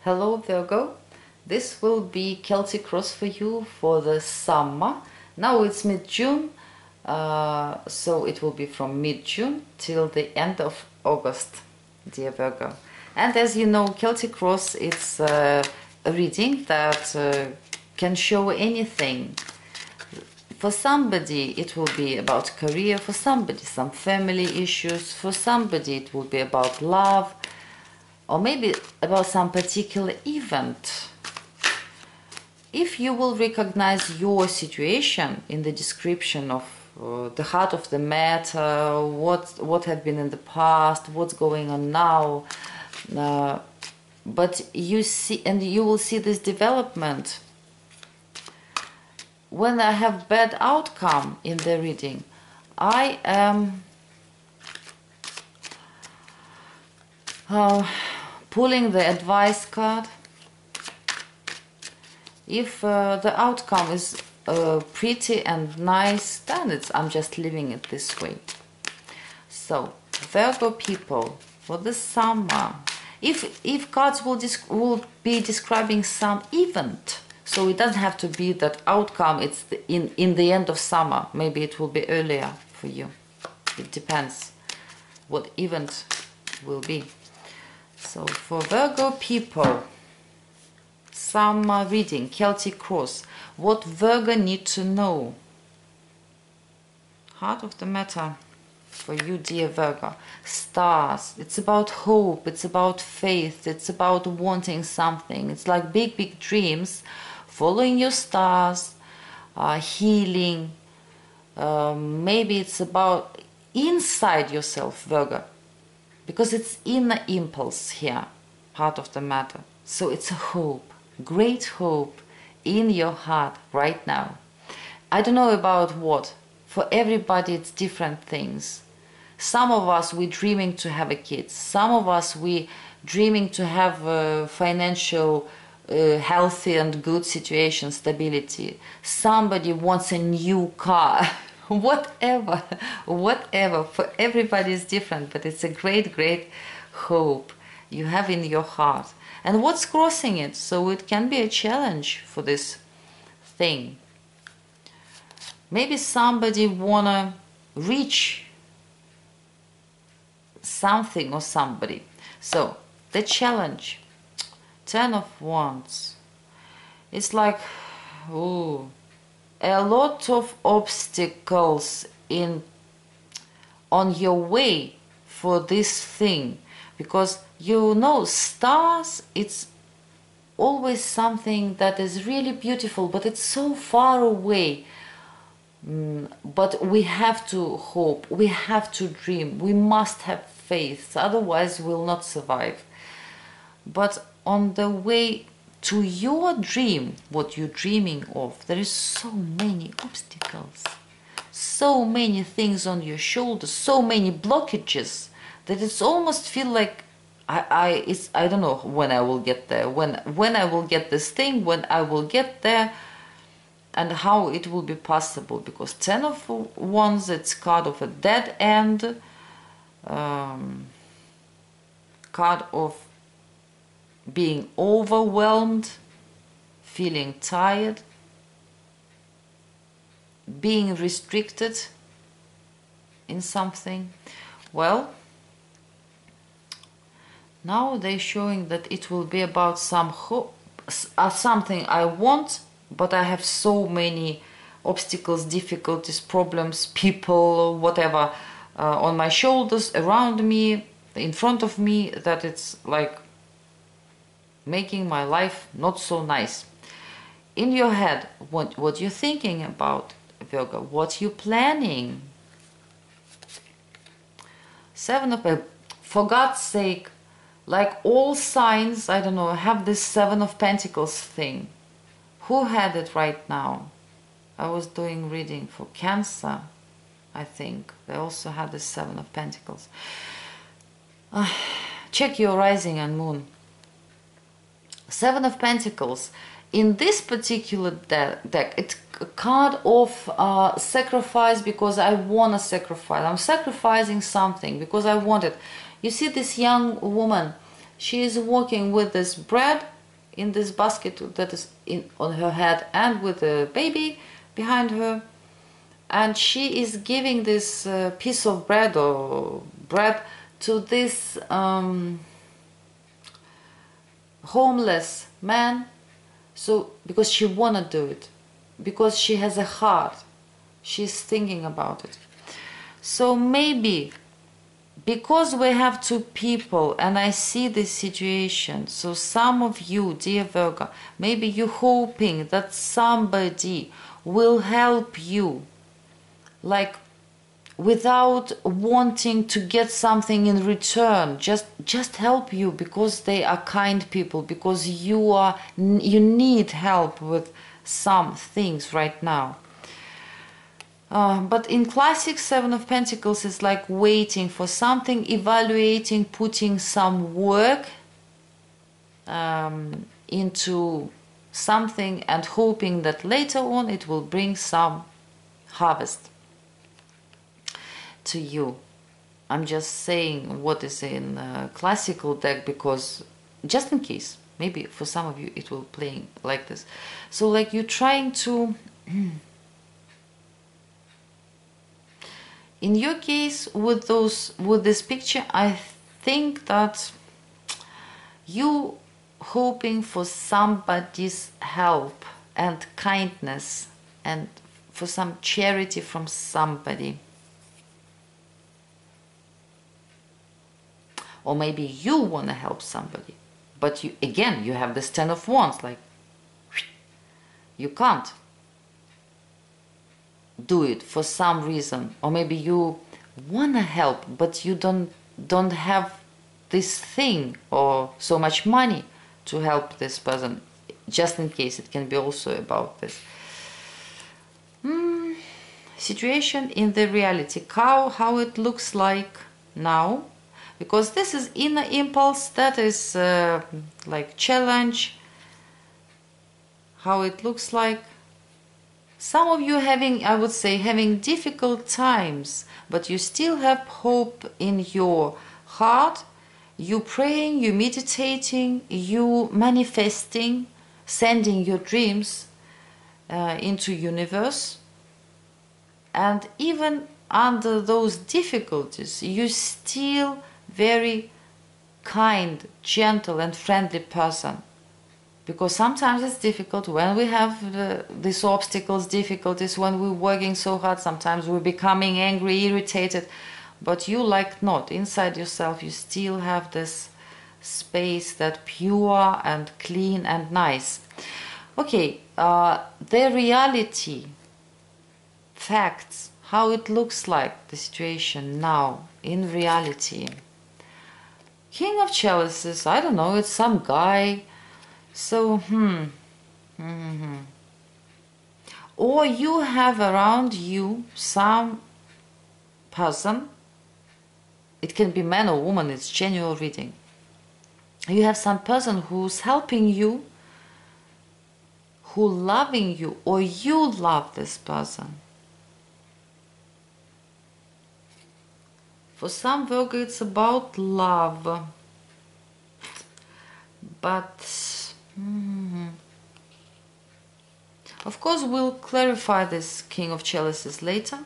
Hello Virgo, this will be Celtic Cross for you for the summer. Now it's mid-June, so it will be from mid-June till the end of August, dear Virgo. And as you know, Celtic Cross is a reading that can show anything. For somebody it will be about career, for somebody some family issues, for somebody it will be about love, or maybe about some particular event. If you will recognize your situation in the description of the heart of the matter, what have been in the past, what's going on now, but you see, and you will see this development. When I have bad outcome in the reading, I am pulling the advice card. If the outcome is pretty and nice, then I'm just leaving it this way. So, Virgo people, for the summer, if cards will be describing some event, so it doesn't have to be that outcome, it's in the end of summer, maybe it will be earlier for you. It depends what event will be. So for Virgo people, summer reading, Celtic Cross, what Virgo need to know. Heart of the matter for you, dear Virgo. Stars, it's about hope, it's about faith, it's about wanting something. It's like big dreams, following your stars, healing. Maybe it's about inside yourself, Virgo. Because it's inner impulse here, heart of the matter. So it's a hope, great hope in your heart right now. I don't know about what. For everybody it's different things. Some of us we're dreaming to have a kid. Some of us we're dreaming to have a financial, healthy and good situation, stability. Somebody wants a new car. Whatever, for everybody is different, but it's a great hope you have in your heart. And what's crossing it? So it can be a challenge for this thing. Maybe somebody wanna reach something or somebody. So the challenge, 10 of Wands. It's like, ooh, a lot of obstacles on your way for this thing, because you know stars, it's always something that is really beautiful, but it's so far away. But we have to hope, we have to dream, we must have faith, otherwise we'll not survive. But on the way to your dream, what you're dreaming of, there is so many obstacles, so many things on your shoulders, so many blockages, that it's almost feel like I don't know when I will get there, when I will get this thing, when I will get there, and how it will be possible. Because 10 of Wands, it's card of a dead end, card of being overwhelmed, feeling tired, being restricted in something. Well, now they're showing that it will be about some hope, something I want, but I have so many obstacles, difficulties, problems, people, whatever, on my shoulders, around me, in front of me, that it's like making my life not so nice. In your head, what you're thinking about, Virgo, what you're planning. 7 of Pentacles, for God's sake, like all signs, I don't know, have this 7 of Pentacles thing. Who had it right now? I was doing reading for Cancer, I think. They also had the 7 of Pentacles. Check your rising and moon. 7 of Pentacles. In this particular deck, it's a card of sacrifice, because I want to sacrifice. I'm sacrificing something because I want it. You see this young woman She is walking with this bread in this basket that is on her head, and with a baby behind her, and she is giving this piece of bread or bread to this homeless man. So because she wanna do it, because she has a heart, she's thinking about it. So maybe because we have two people, and I see this situation, so some of you, dear Virgo, maybe you're hoping that somebody will help you, like without wanting to get something in return, just help you because they are kind people, because you need help with some things right now. But in classic Seven of Pentacles, it's like waiting for something, evaluating, putting some work into something and hoping that later on it will bring some harvest to you. I'm just saying what is in classical deck, because just in case, maybe for some of you it will play like this. So like you're trying to in your case, with this picture, I think that you hoping for somebody's help and kindness and for some charity from somebody. Or maybe you want to help somebody, but you have this Ten of Wands, like you can't do it for some reason. Or maybe you want to help, but you don't have this thing or so much money to help this person. Just in case, it can be also about this situation in the reality, how it looks like now, because this is inner impulse, that is like challenge, how it looks like. Some of you having, I would say, having difficult times, but you still have hope in your heart. You praying, you meditating, you manifesting, sending your dreams into universe. And even under those difficulties, you still very kind, gentle and friendly person. Because sometimes it's difficult when we have these obstacles, difficulties, when we're working so hard, sometimes we're becoming angry, irritated, but you like not. Inside yourself you still have this space that pure and clean and nice. Okay, the reality, facts, how it looks like, the situation now, in reality. King of Chalices, I don't know, it's some guy. So, or you have around you some person, it can be man or woman, it's general reading. You have some person who's helping you, who loving you, or you love this person. For some Virgo, it's about love, but of course, we'll clarify this King of Chalices later.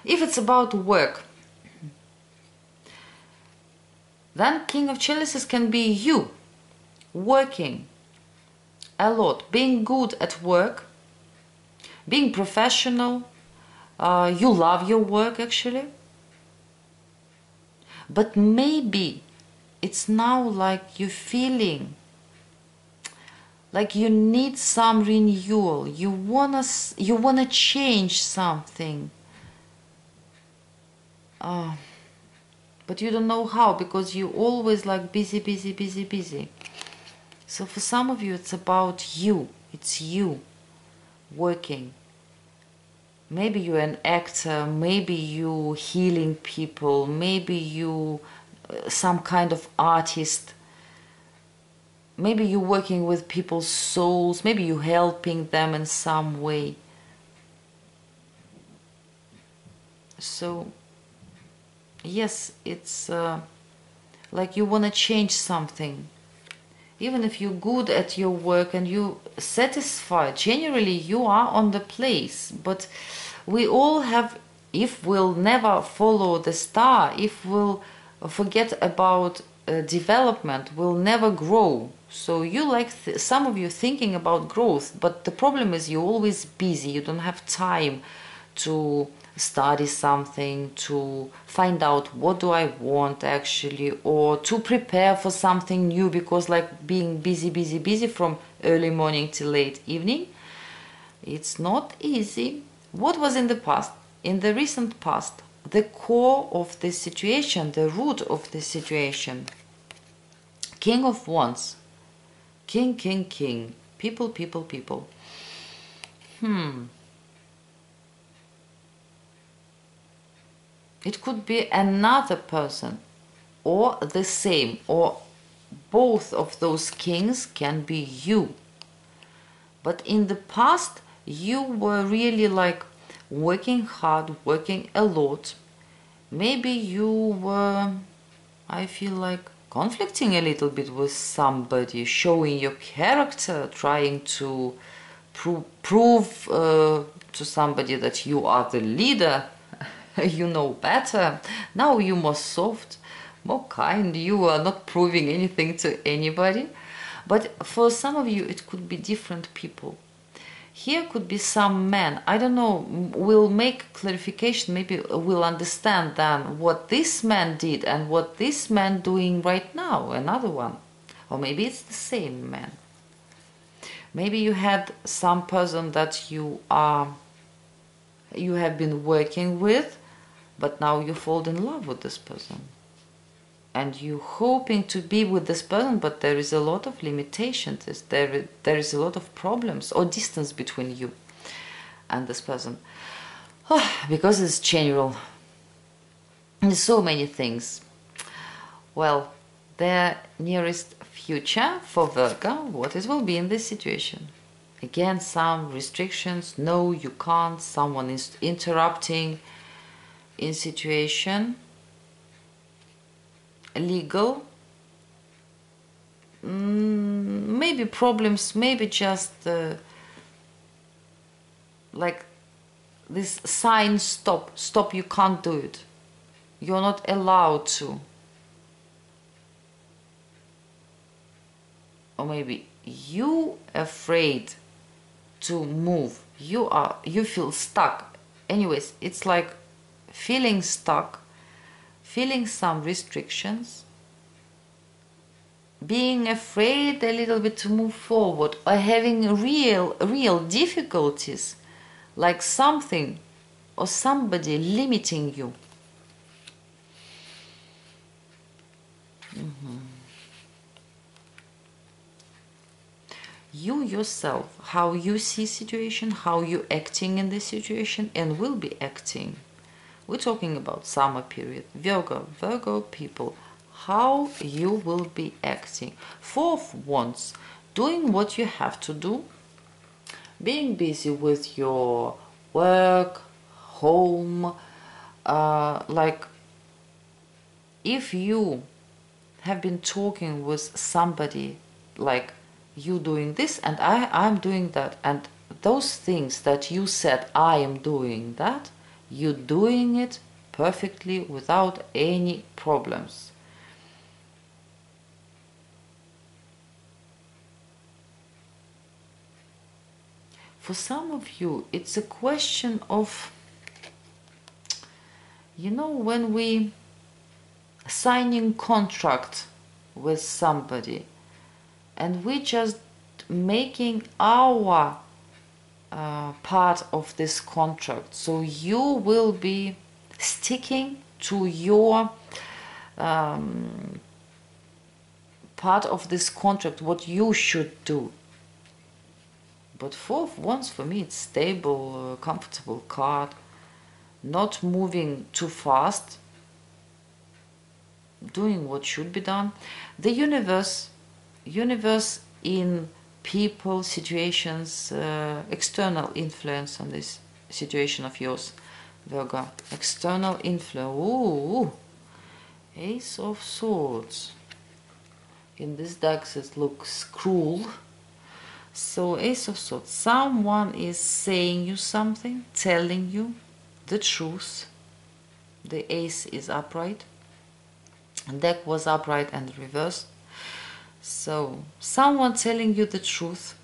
If it's about work, then King of Chalices can be you, working a lot, being good at work, being professional. You love your work actually. But maybe it's now like you're feeling like you need some renewal. You wanna change something, but you don't know how, because you always like busy, busy, busy, busy. So for some of you, it's about you. It's you working. Maybe you're an actor. Maybe you healing people. Maybe you some kind of artist. Maybe you're working with people's souls. Maybe you're helping them in some way. So, yes, it's like you want to change something. Even if you're good at your work and you satisfied, generally you are on the place. But we all have, if we'll never follow the star, if we'll forget about development, we'll never grow. So you like, some of you thinking about growth, but the problem is you're always busy. You don't have time to study something, to find out what do I want actually, or to prepare for something new, because like being busy from early morning till late evening, it's not easy. What was in the past, in the recent past, the core of the situation, the root of the situation? King of Wands, king, people. It could be another person, or the same, or both of those kings can be you. But in the past, you were really like working hard, working a lot. Maybe you were, I feel like, conflicting a little bit with somebody, showing your character, trying to prove to somebody that you are the leader. You know better. Now you're more soft, more kind. You are not proving anything to anybody. But for some of you, it could be different people. Here could be some man. I don't know. We'll make clarification. Maybe we'll understand then what this man did and what this man doing right now. Another one. Or maybe it's the same man. Maybe you had some person that you have been working with, but now you fall in love with this person. And you're hoping to be with this person, but there is a lot of limitations. There is a lot of problems or distance between you and this person. Because it's general. There's so many things. Well, the nearest future for Virgo, what it will be in this situation. Again, some restrictions. No, you can't. Someone is interrupting in situation. Legal. Maybe problems. Maybe just like this sign, stop. Stop, you can't do it. You're not allowed to. Or maybe you afraid to move. You feel stuck. Anyways, it's like feeling stuck, feeling some restrictions, being afraid a little bit to move forward, or having real difficulties, like something or somebody limiting you. You yourself, how you see situation, how you acting in this situation and will be acting. We're talking about summer period. Virgo people, how you will be acting. Four of Wands, doing what you have to do, being busy with your work, home, like if you have been talking with somebody, like you doing this and I'm doing that, and those things that you said I am doing that, you're doing it perfectly without any problems. For some of you, it's a question of, you know, when we signing contract with somebody and we just making our part of this contract. So you will be sticking to your part of this contract, what you should do. But Four of Wands for me, it's stable, comfortable card, not moving too fast, doing what should be done. The universe in people, situations, external influence on this situation of yours, Virgo. External influence. Ooh, Ace of Swords. In this deck it looks cruel. So Ace of Swords. Someone is saying you something, telling you the truth. The ace is upright. The deck was upright and reversed. So someone telling you the truth.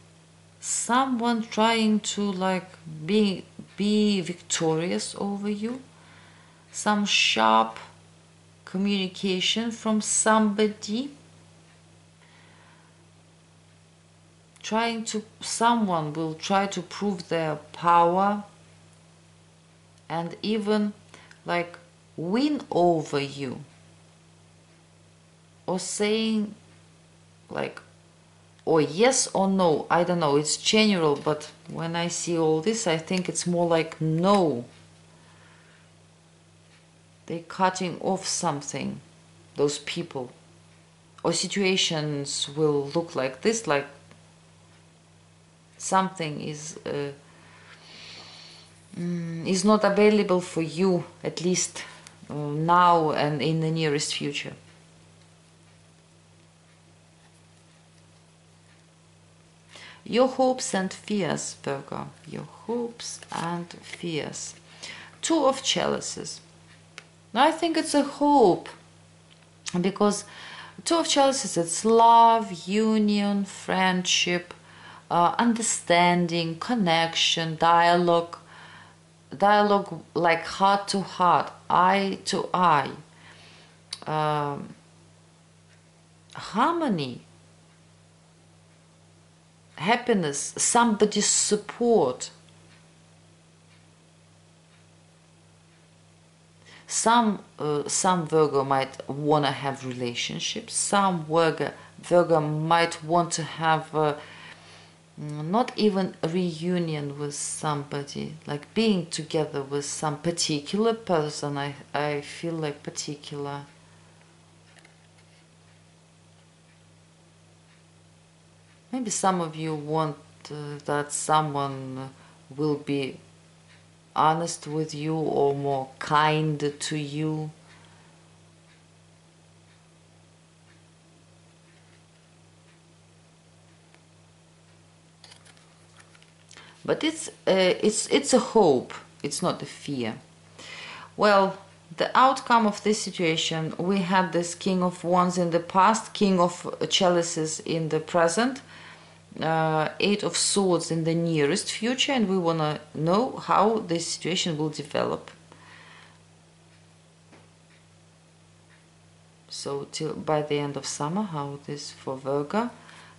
Someone trying to like be victorious over you. Some sharp communication from somebody. Someone will try to prove their power and even like win over you, or saying like, or yes or no, I don't know, it's general, but when I see all this I think it's more like no. They're cutting off something, those people, or situations will look like this, like something is not available for you, at least now and in the nearest future. Your hopes and fears, Virgo. Your hopes and fears. Two of Chalices. I think it's a hope, because Two of Chalices, it's love, union, friendship, understanding, connection, dialogue like heart to heart, eye to eye, harmony, happiness, somebody's support. Some Virgo might want to have relationships. Some Virgo might want to have not even a reunion with somebody, like being together with some particular person. I feel like particular. Maybe some of you want that someone will be honest with you or more kind to you. But it's a hope. It's not a fear. Well, the outcome of this situation, we had this King of Wands in the past, King of Chalices in the present, Eight of Swords in the nearest future, and we want to know how this situation will develop. So till by the end of summer, how this for Virgo,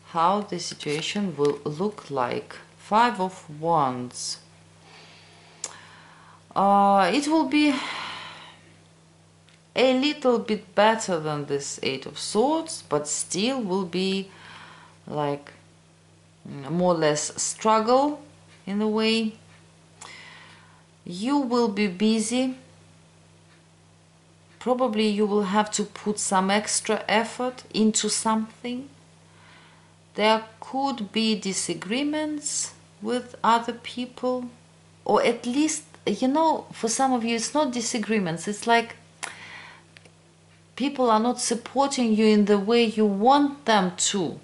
how the situation will look like. Five of Wands. It will be a little bit better than this Eight of Swords, but still will be like more or less struggle in a way. You will be busy. Probably you will have to put some extra effort into something. There could be disagreements with other people, or at least, you know, for some of you it's not disagreements, it's like people are not supporting you in the way you want them to.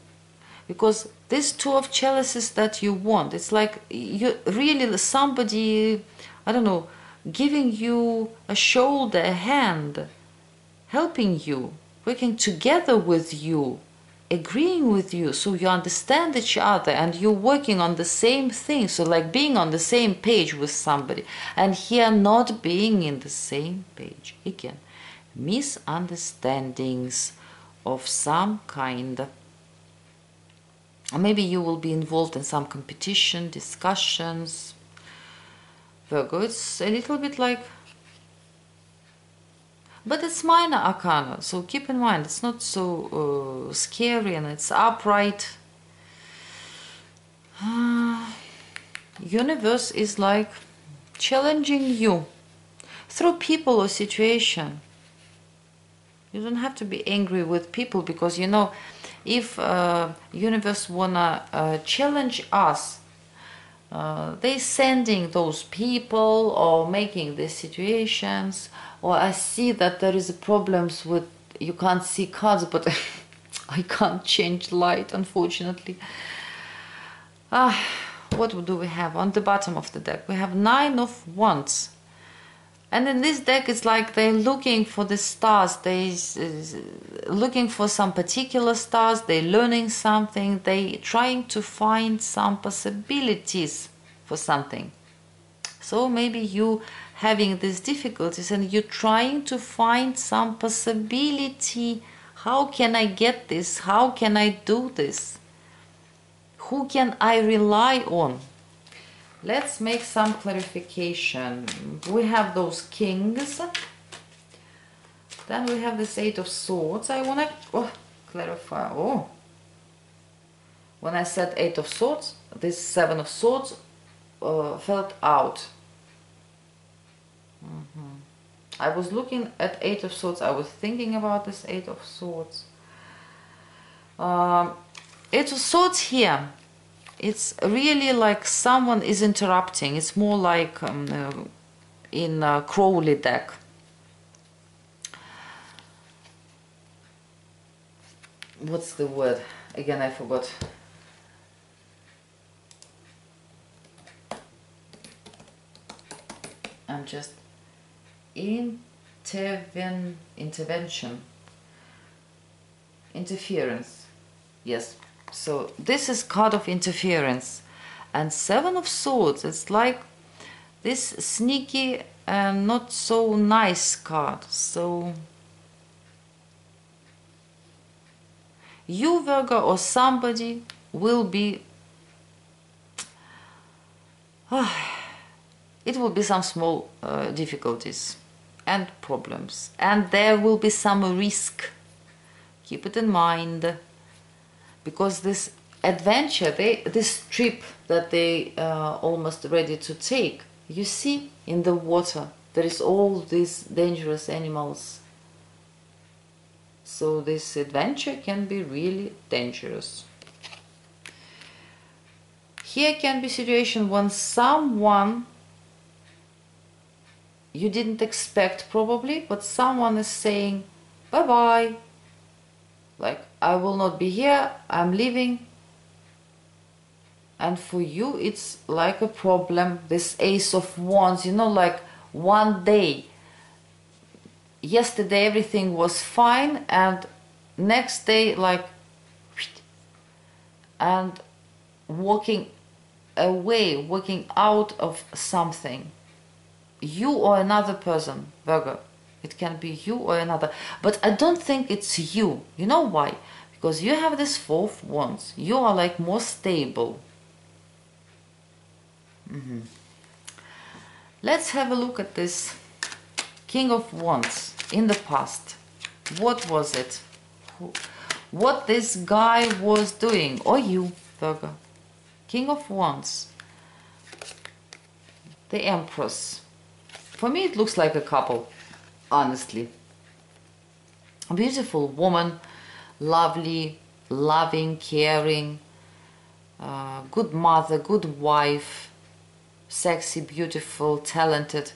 Because this Two of Chalices that you want, it's like you really somebody, I don't know, giving you a shoulder, a hand, helping you, working together with you, agreeing with you, so you understand each other and you're working on the same thing. So like being on the same page with somebody, and here not being in the same page. Again, misunderstandings of some kind. Maybe you will be involved in some competition, discussions. Virgo, it's a little bit like, but it's minor arcana, so keep in mind it's not so scary, and it's upright. Universe is like challenging you through people or situation. You don't have to be angry with people, because you know, if universe wanna challenge us, they sending those people or making these situations, or I see that there is problems with you can't see cards, but I can't change light, unfortunately. What do we have on the bottom of the deck? We have 9 of Wands. And in this deck, it's like they're looking for the stars. They're looking for some particular stars. They're learning something. They're trying to find some possibilities for something. So maybe you having these difficulties and you're trying to find some possibility. How can I get this? How can I do this? Who can I rely on? Let's make some clarification. We have those kings. Then we have this 8 of Swords. I want to clarify. When I said 8 of Swords, this 7 of Swords felt out. I was looking at 8 of Swords. I was thinking about this 8 of Swords. 8 of Swords here. It's really like someone is interrupting. It's more like in Crowley deck. What's the word? Again, I forgot. I'm just interference. Yes. So this is card of interference. And 7 of Swords, it's like this sneaky and not so nice card. So you, Virgo, or somebody will be it will be some small difficulties and problems, and there will be some risk. Keep it in mind. Because this adventure, this trip that they are almost ready to take, you see, in the water, there is all these dangerous animals. So this adventure can be really dangerous. Here can be a situation when someone you didn't expect probably, but someone is saying bye-bye. Like, I will not be here, I'm leaving. And for you, it's like a problem, this Ace of Wands, you know, like one day. Yesterday everything was fine, and next day, like, and walking away, walking out of something. You or another person, Virgo. It can be you or another, but I don't think it's you. You know why? Because you have this 4 of Wands. You are like more stable. Let's have a look at this King of Wands in the past. What was it? What this guy was doing? Or you, Virgo. King of Wands. The Empress. For me, it looks like a couple. Honestly, a beautiful woman, lovely, loving, caring, good mother, good wife, sexy, beautiful, talented,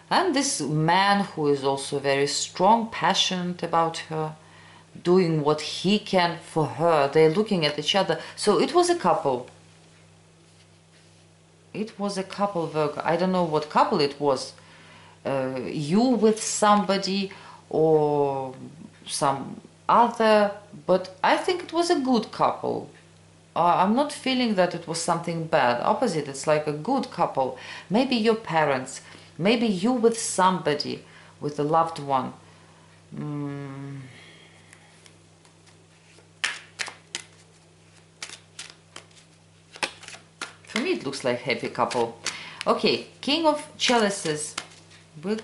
and this man who is also very strong, passionate about her, doing what he can for her. They're looking at each other. So it was a couple. It was a couple, Virgo. I don't know what couple it was. You with somebody or some other, but I think it was a good couple. I'm not feeling that it was something bad. Opposite, it's like a good couple. Maybe your parents, maybe you with somebody, with a loved one. For me, it looks like happy couple. Okay, King of Chalices. We'll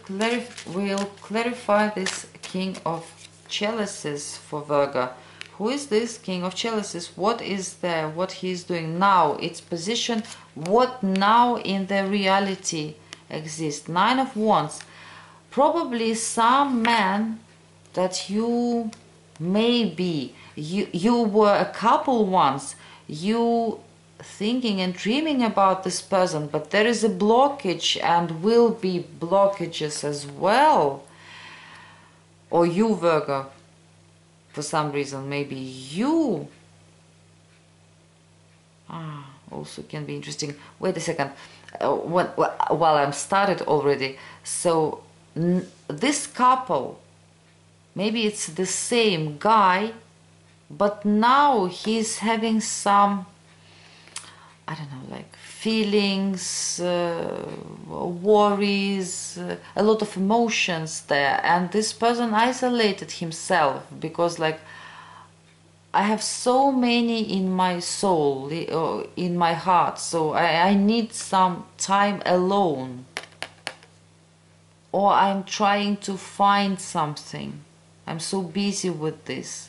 clarify this King of Chalices for Virgo. Who is this King of Chalices? What is there? What he is doing now? Its position. What now in the reality exists? 9 of Wands. Probably some man that you maybe you were a couple once. You thinking and dreaming about this person, but there is a blockage and will be blockages as well. Or you, Virgo, For some reason, maybe you also can be interesting. Wait a second. While I'm started already, so this couple, maybe it's the same guy, but now he's having some, I don't know, like feelings, worries, a lot of emotions there, and this person isolated himself because, like, I have so many in my soul, in my heart, so I need some time alone. Or I'm trying to find something. I'm so busy with this.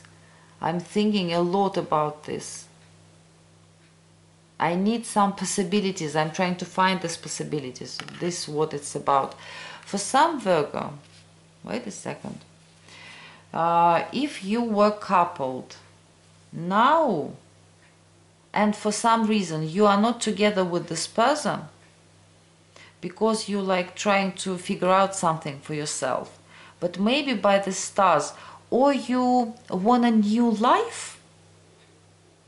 I'm thinking a lot about this. I need some possibilities. I'm trying to find these possibilities. This is what it's about. For some Virgo, wait a second. If you were coupled now, and for some reason you are not together with this person because you like trying to figure out something for yourself, but maybe by the stars, or you want a new life,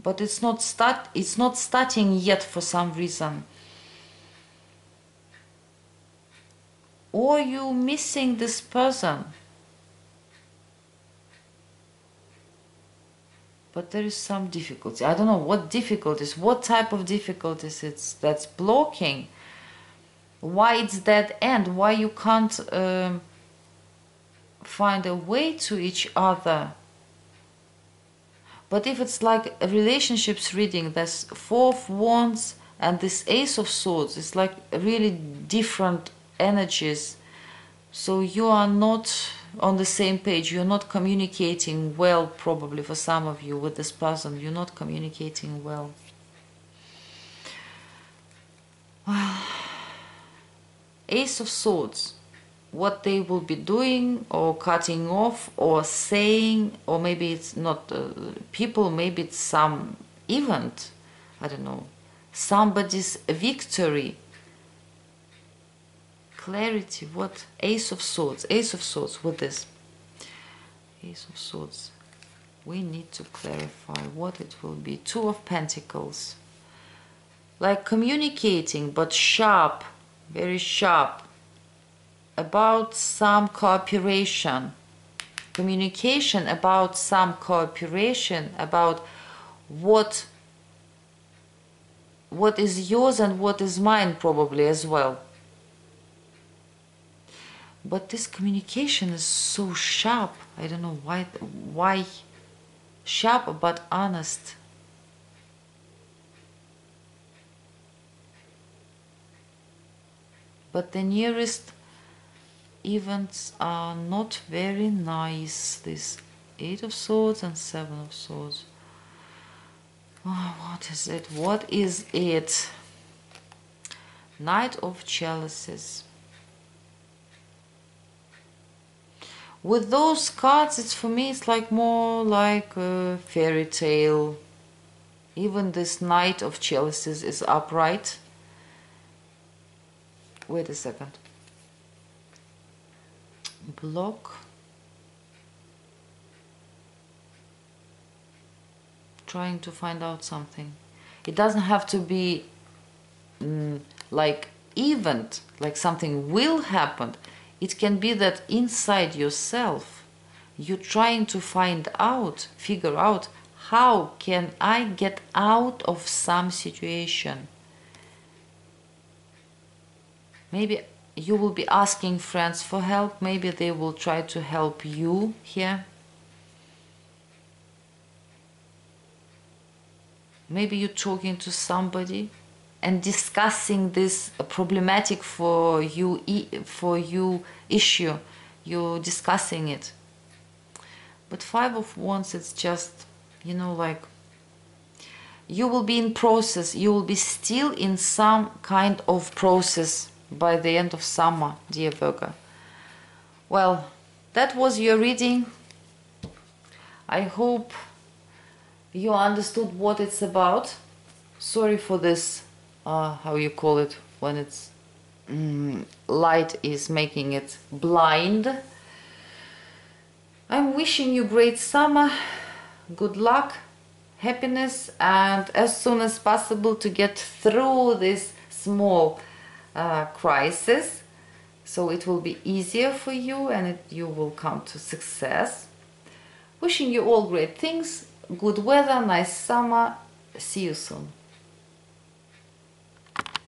but it's not starting yet for some reason, or you missing this person. But there is some difficulty. I don't know what difficulties, what type of difficulties that's blocking. Why it's that end? Why you can't find a way to each other? But if it's like a relationships reading, there's Four of Wands and this Ace of Swords. It's like really different energies. So you are not on the same page. You're not communicating well, probably for some of you with this person. You're not communicating well. Well, Ace of Swords. What they will be doing or cutting off or saying, or maybe it's not people, maybe it's some event. I don't know. Somebody's victory. Clarity, what? Ace of Swords. Ace of Swords with this. Ace of Swords. We need to clarify what it will be. Two of Pentacles. Like communicating, but sharp, very sharp. About some cooperation. Communication about some cooperation, about what is yours and what is mine, probably as well. But this communication is so sharp. I don't know why sharp but honest. But the nearest events are not very nice. This Eight of Swords and Seven of Swords. Oh, what is it? What is it? Knight of Chalices. With those cards, it's for me, it's like more like a fairy tale. Even this Knight of Chalices is upright. Wait a second. Block. Trying to find out something. It doesn't have to be like event, like something will happen. It can be that inside yourself you're trying to find out, figure out, how can I get out of some situation. Maybe you will be asking friends for help. Maybe they will try to help you here. Maybe you're talking to somebody and discussing this problematic for you issue. You're discussing it. But Five of Wands, it's just, you know, like you will be in process. You will be still in some kind of process by the end of summer, dear Virgo. Well, that was your reading. I hope you understood what it's about. Sorry for this, how you call it, when it's light is making it blind. I'm wishing you great summer, good luck, happiness, and as soon as possible to get through this small crisis, so it will be easier for you and you will come to success. Wishing you all great things, good weather, nice summer. See you soon.